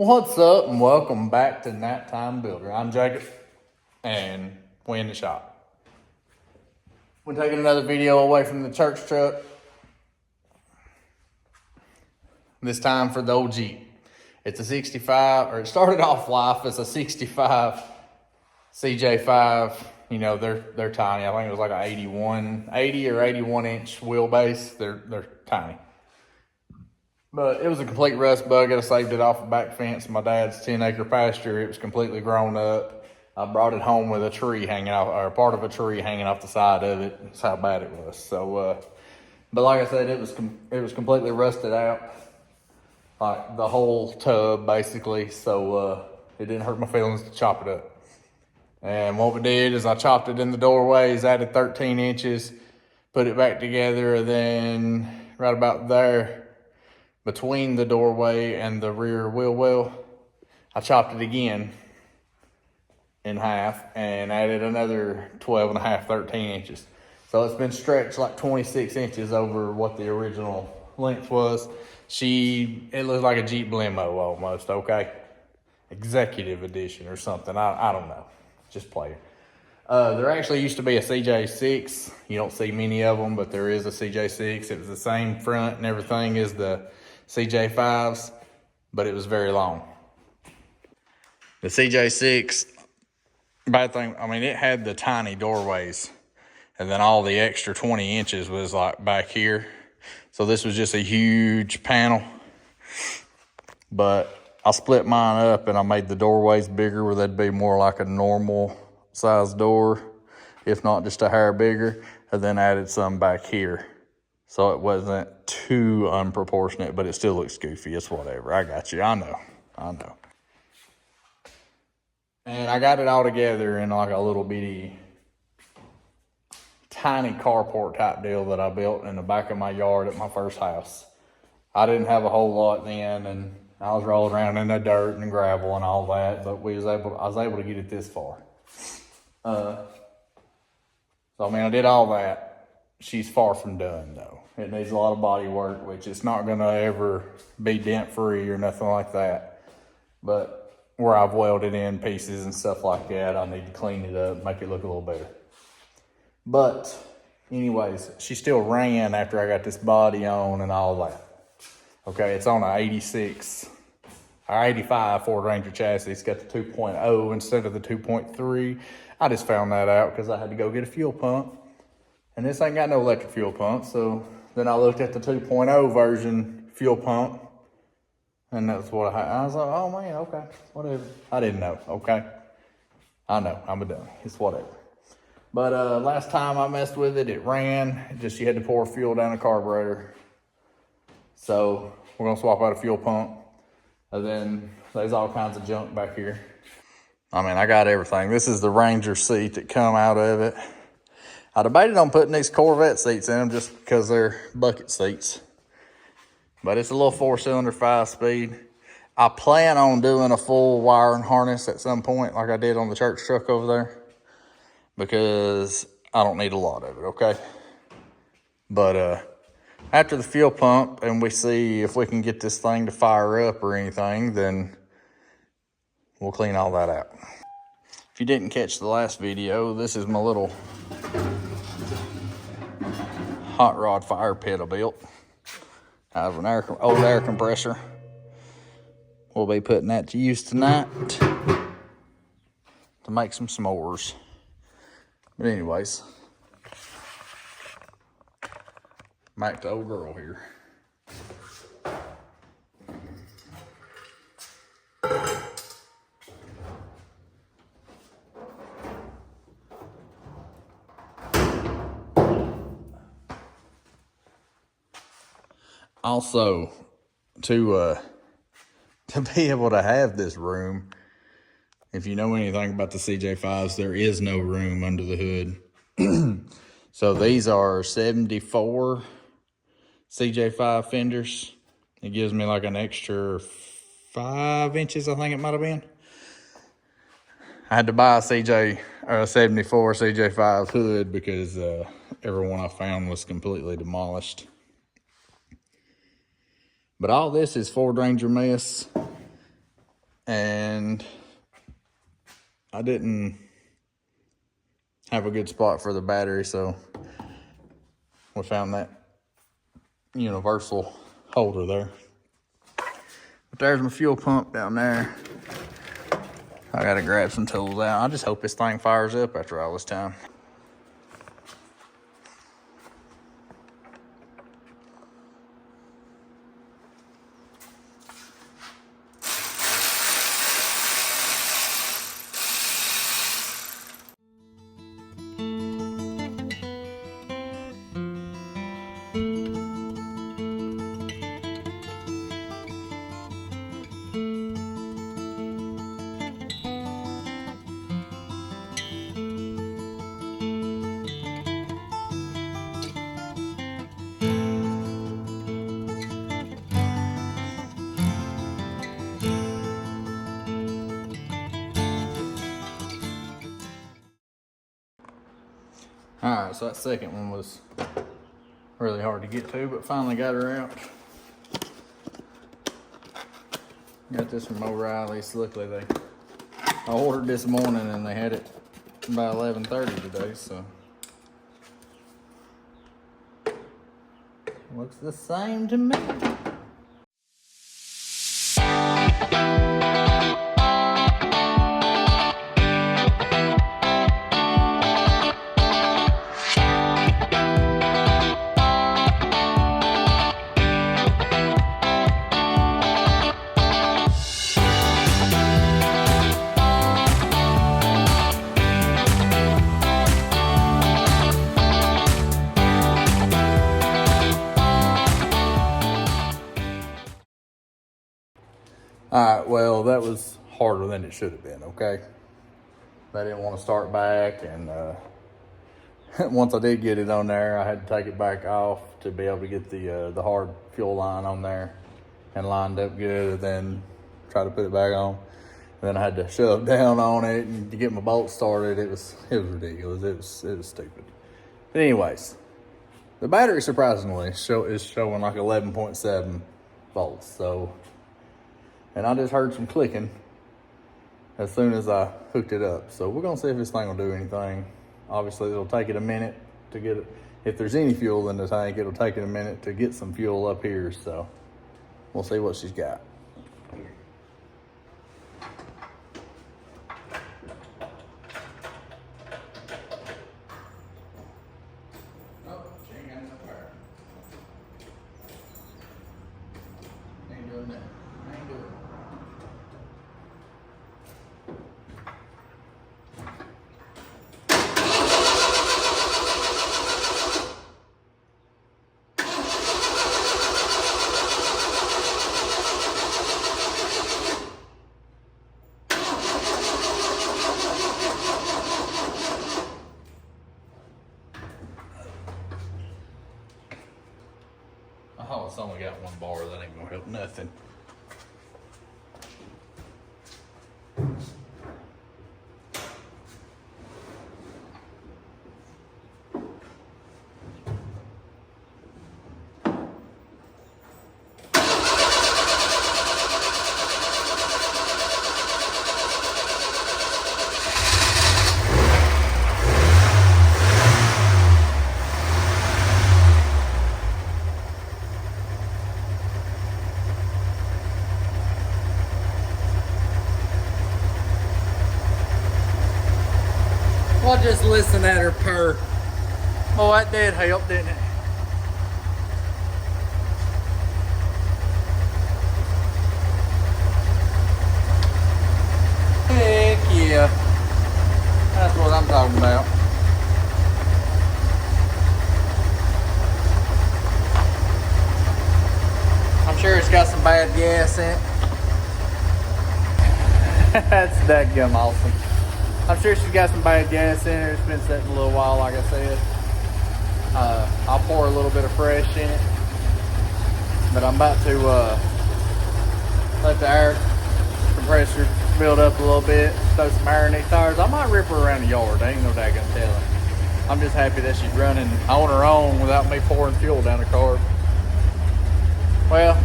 What's up and welcome back to Nighttime Builder. I'm Jacob and we in the shop. We're taking another video away from the church truck. This time for the old Jeep. It's a 65, or it started off life as a 65 cj5. You know, they're tiny. I think it was like an 80 or 81 inch wheelbase. They're tiny. But it was a complete rust bucket. I saved it off the back fence of my dad's 10-acre pasture. It was completely grown up. I brought it home with a tree hanging off, or part of a tree hanging off the side of it. That's how bad it was. So, but like I said, it was completely rusted out, like the whole tub basically. So it didn't hurt my feelings to chop it up. And what we did is I chopped it in the doorways, added 13 inches, put it back together, and then right about there, between the doorway and the rear wheel well, I chopped it again in half and added another 12 and a half, 13 inches. So it's been stretched like 26 inches over what the original length was. It looks like a Jeep limo almost, okay? Executive edition or something, I don't know, just play it. There actually used to be a cj6. You don't see many of them, but there is a cj6. It was the same front and everything as the cj5s, but it was very long. The cj6, bad thing, I mean, it had the tiny doorways, and then all the extra 20 inches was like back here. So this was just a huge panel, but I split mine up and I made the doorways bigger where they'd be more like a normal size door, if not just a hair bigger, and then added some back here. So it wasn't too unproportionate, but it still looks goofy. It's whatever. I got you. I know. And I got it all together in like a little bitty, tiny carport type deal that I built in the back of my yard at my first house. I didn't have a whole lot then, and I was rolling around in the dirt and gravel and all that, but I was able to get it this far. So I mean, I did all that. She's far from done though. It needs a lot of body work, which it's not gonna ever be dent free or nothing like that. But where I've welded in pieces and stuff like that, I need to clean it up, make it look a little better. But anyways, she still ran after I got this body on and all that. Okay, it's on an 86 or 85 Ford Ranger chassis. It's got the 2.0 instead of the 2.3. I just found that out because I had to go get a fuel pump. And this ain't got no electric fuel pump, so then I looked at the 2.0 version fuel pump, and that's what I had. I was like, oh man, okay, whatever. I didn't know, okay? I know, I'm a dummy, it's whatever. But last time I messed with it, it ran. You had to pour fuel down the carburetor. So we're gonna swap out a fuel pump. And then there's all kinds of junk back here. I mean, I got everything. This is the Ranger seat that come out of it. I debated on putting these Corvette seats in them just because they're bucket seats. But it's a little 4-cylinder 5-speed. I plan on doing a full wiring harness at some point like I did on the church truck over there, because I don't need a lot of it, okay? But after the fuel pump and we see if we can get this thing to fire up or anything, then we'll clean all that out. If you didn't catch the last video, this is my little hot rod fire pit I built out of an old air compressor. We'll be putting that to use tonight to make some s'mores. But anyways, back to old girl here. Also, to be able to have this room, if you know anything about the cj5s, there is no room under the hood. So these are 74 cj5 fenders. It gives me like an extra 5 inches, I think it might have been. I had to buy a 74 cj5 hood because everyone I found was completely demolished. But all this is Ford Ranger mess. and I didn't have a good spot for the battery, so we found that universal holder there. But there's my fuel pump down there. I gotta grab some tools out. I just hope this thing fires up after all this time. All right, so that second one was really hard to get to, but finally got her out. Got this from O'Reilly's. Luckily, I ordered this morning and they had it by 11:30 today, so looks the same to me. All right, well, that was harder than it should have been, okay? I didn't want to start back, and once I did get it on there, I had to take it back off to be able to get the hard fuel line on there and lined up good, and then try to put it back on. And then I had to shove down on it and to get my bolts started. It was ridiculous. It was stupid. But anyways, the battery surprisingly is showing like 11.7 volts, so. And I just heard some clicking as soon as I hooked it up. So we're gonna see if this thing will do anything. Obviously it'll take it a minute to get it. If there's any fuel in the tank, it'll take it a minute to get some fuel up here. So we'll see what she's got. Oh, she ain't got no power. Ain't doing that. Ain't doing it. Oh, it's only got one bar. That ain't gonna help nothing. Well, just listen at her purr. Oh, that did help, didn't it? Heck yeah. That's what I'm talking about. I'm sure it's got some bad gas in it. That's dadgum awesome. I'm sure she's got some bad gas in it. It's been sitting a little while, like I said. I'll pour a little bit of fresh in it. But I'm about to let the air compressor build up a little bit, throw some air in these tires. I might rip her around the yard. There ain't no daggone telling. I'm just happy that she's running on her own without me pouring fuel down the car. Well,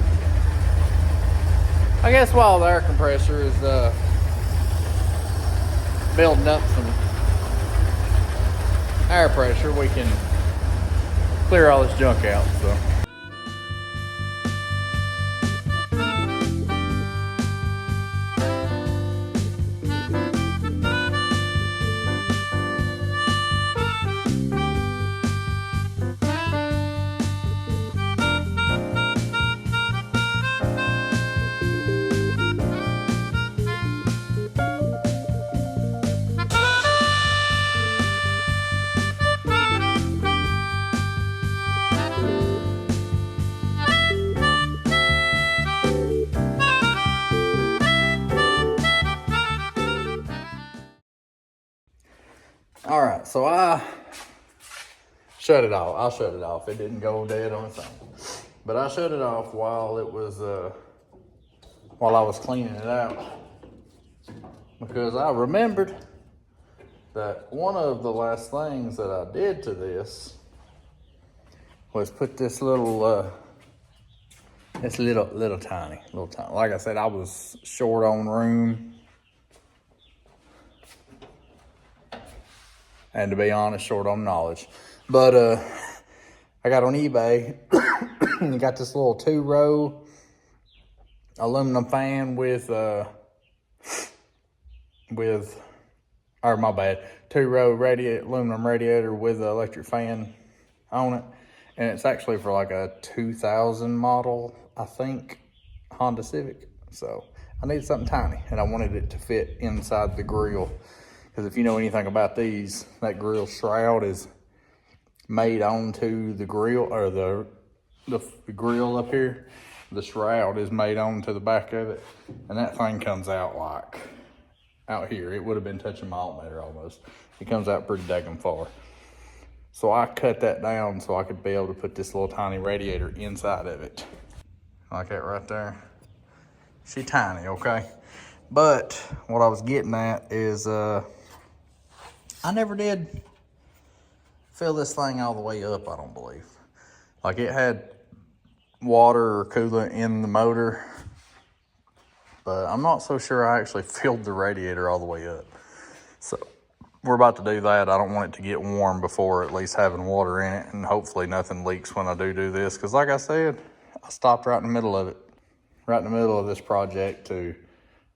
I guess while the air compressor is building up some air pressure, we can clear all this junk out. So. All right, so I shut it off. I'll shut it off. It didn't go dead on its own, but I shut it off while it was while I was cleaning it out, because I remembered that one of the last things that I did to this was put this little little tiny. Like I said, I was short on room. And to be honest, short on knowledge. But I got on eBay, got this little 2-row aluminum fan with 2-row aluminum radiator with an electric fan on it. And it's actually for like a 2000 model, I think, Honda Civic. So I needed something tiny, and I wanted it to fit inside the grill. Because if you know anything about these, that grill shroud is made onto the grill, or the grill up here. The shroud is made onto the back of it, and that thing comes out like out here. It would have been touching my altimeter almost. It comes out pretty daggum far. So I cut that down so I could be able to put this little tiny radiator inside of it. Like that right there. She tiny, okay? But what I was getting at is I never did fill this thing all the way up, I don't believe. Like, it had water or coolant in the motor, but I'm not so sure I actually filled the radiator all the way up. So we're about to do that. I don't want it to get warm before at least having water in it, and hopefully nothing leaks when I do this. Because like I said, I stopped right in the middle of it, right in the middle of this project to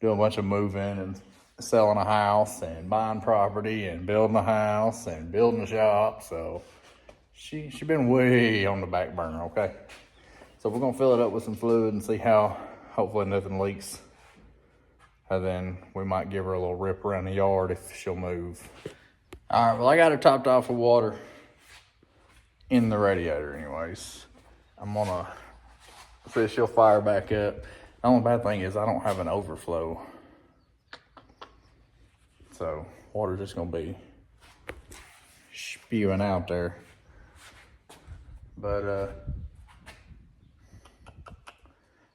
do a bunch of moving and selling a house and buying property and building a house and building a shop. So she been way on the back burner, okay? So we're gonna fill it up with some fluid and see how, hopefully nothing leaks. And then we might give her a little rip around the yard if she'll move. All right, well, I got her topped off with water in the radiator anyways. I'm gonna see if she'll fire back up. The only bad thing is I don't have an overflow. So water's just gonna be spewing out there. But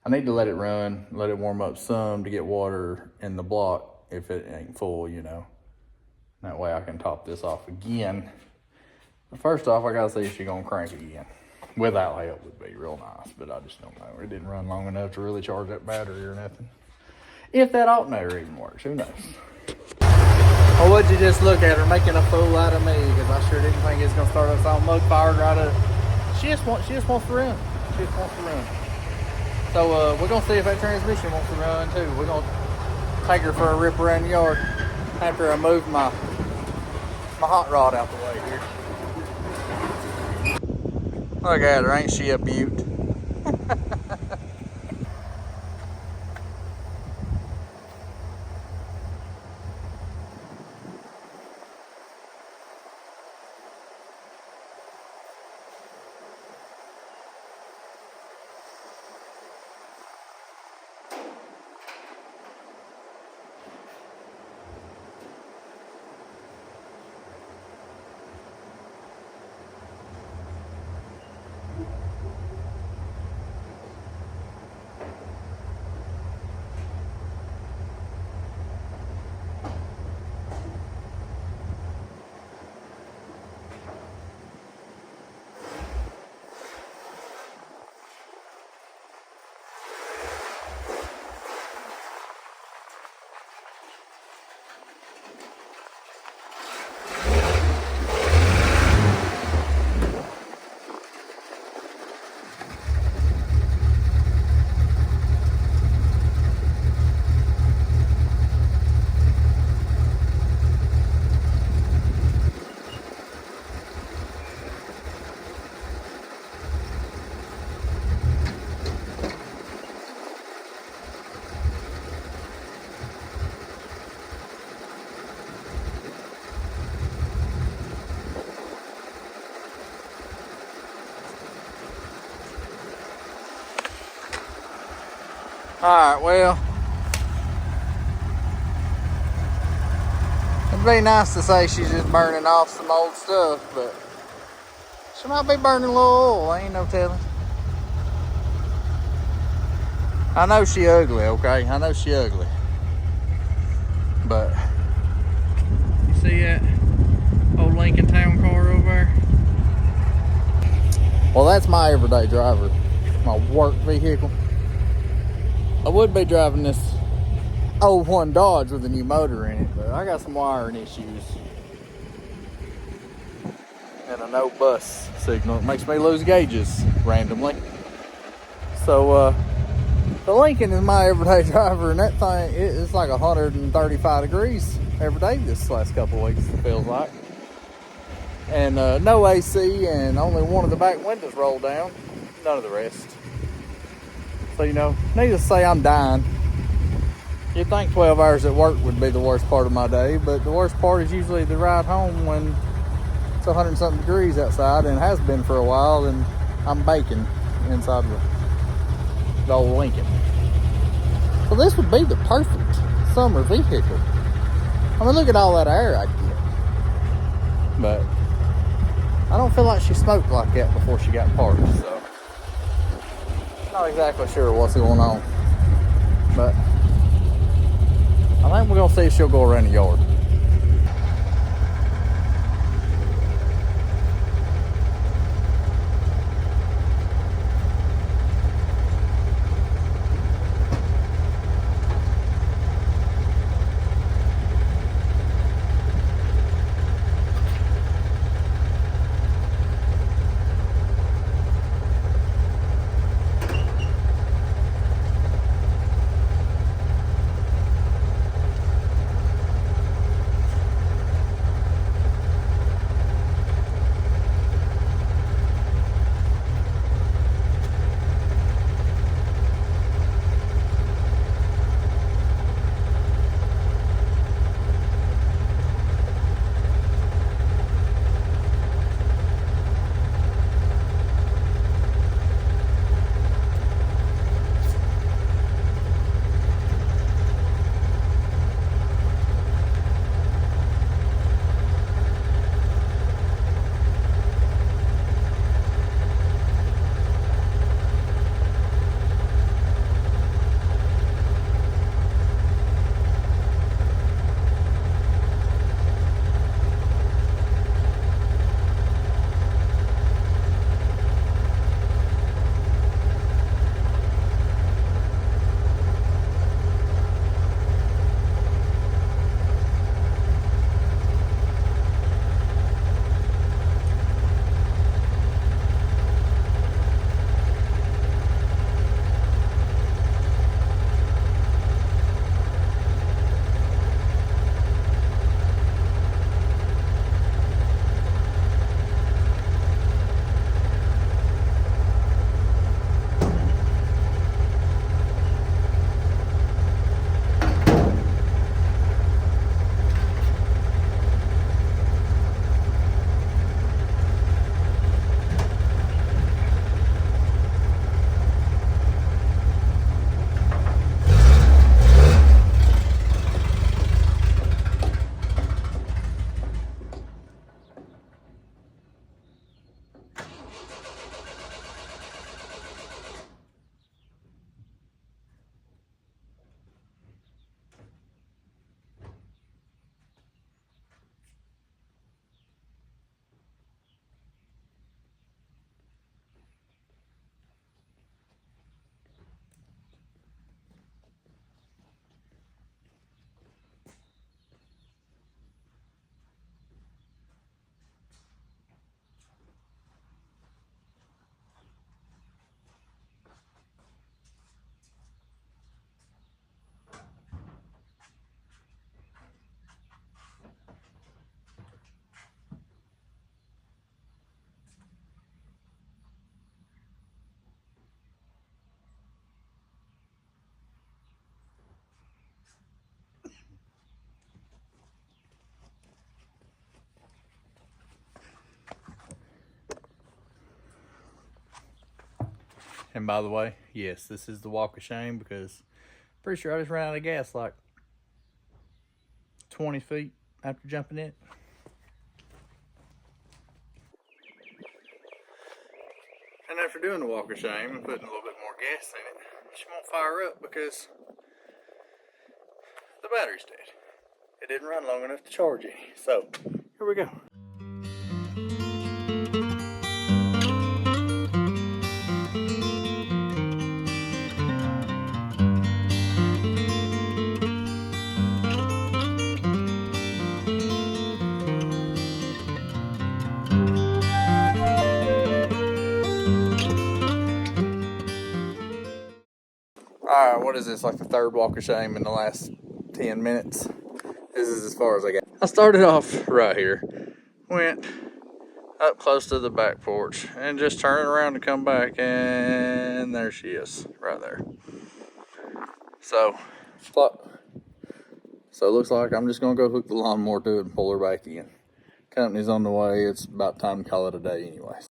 I need to let it run, let it warm up some to get water in the block if it ain't full, you know. That way I can top this off again. But first off, I gotta see if she's gonna crank again. Without help would be real nice, but I just don't know. It didn't run long enough to really charge that battery or nothing. If that alternator even works, who knows? Or would you just look at her making a fool out of me? Because I sure didn't think it's gonna start us all mug fired right up. She just wants to run. She just wants to run. So we're gonna see if that transmission wants to run too. We're gonna take her for a rip around the yard after I move my hot rod out the way here. Look at her, ain't she a beaut? Alright, well, it'd be nice to say she's just burning off some old stuff, but she might be burning a little oil, ain't no telling. I know she ugly, okay? I know she ugly. But, you see that old Lincoln Town car over there? Well, that's my everyday driver, my work vehicle. I would be driving this old one Dodge with a new motor in it, but I got some wiring issues. And a no bus signal. It makes me lose gauges randomly. So, the Lincoln is my everyday driver, and that thing, it's like 135 degrees every day this last couple of weeks, it feels like. And no AC, and only one of the back windows rolled down. None of the rest. So, you know, needless to say, I'm dying. You'd think 12 hours at work would be the worst part of my day, but the worst part is usually the ride home when it's 100-something degrees outside, and it has been for a while, and I'm baking inside the old Lincoln. So this would be the perfect summer vehicle. I mean, look at all that air I get. But I don't feel like she smoked like that before she got parked, so not exactly sure what's going on. But I think we're gonna see if she'll go around the yard. And by the way, yes, this is the walk of shame because Pretty sure I just ran out of gas like 20 feet after jumping in. And after doing the walk of shame and putting a little bit more gas in it, she won't fire up because the battery's dead. It didn't run long enough to charge any. So, here we go. Alright, what is this, like the third walk of shame in the last 10 minutes? This is as far as I got. I started off right here, went up close to the back porch, and just turning around to come back, and there she is, right there. So it looks like I'm just gonna go hook the lawnmower to it and pull her back in. Company's on the way, it's about time to call it a day anyways.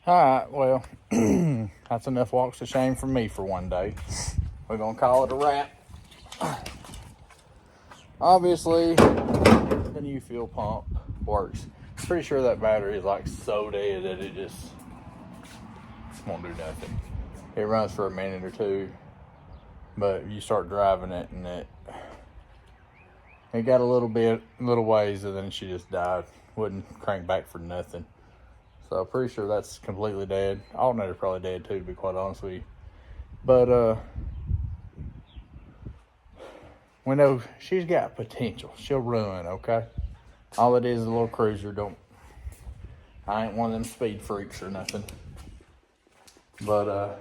Alright, well, that's enough walks of shame for me for one day. We're gonna call it a wrap. Obviously, the new fuel pump works. Pretty sure that battery is like so dead that it just won't do nothing. It runs for a minute or two, but you start driving it and it got a little ways, and then she just died. Wouldn't crank back for nothing. So I'm pretty sure that's completely dead. Alternator's probably dead too, to be quite honest with you. But we know she's got potential. She'll run, okay? All it is a little cruiser. I ain't one of them speed freaks or nothing. But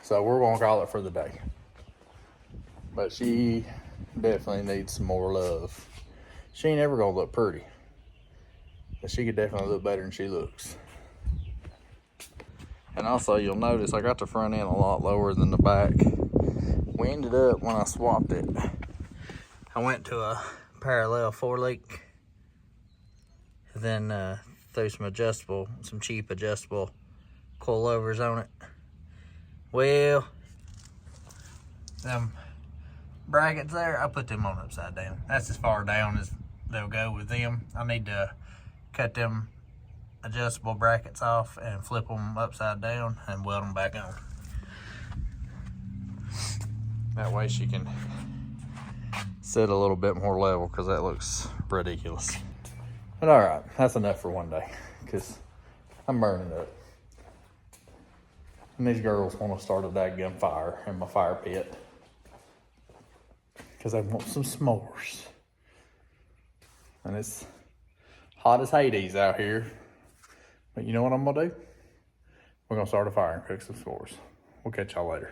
so we're gonna call it for the day. But she definitely needs some more love. She ain't ever gonna look pretty, but she could definitely look better than she looks. And also, you'll notice I got the front end a lot lower than the back. We ended up, when I swapped it, I went to a parallel 4-link, then threw some cheap adjustable coilovers on it. Well, them brackets there, I put them on upside down. That's as far down as they'll go with them. I need to cut them adjustable brackets off and flip them upside down and weld them back on. That way she can sit a little bit more level, because that looks ridiculous. But all right, that's enough for one day, because I'm burning up. And these girls want to start a dadgum fire in my fire pit, because they want some s'mores. And it's hot as Hades out here. But you know what I'm gonna do? We're gonna start a fire and cook some s'mores. We'll catch y'all later.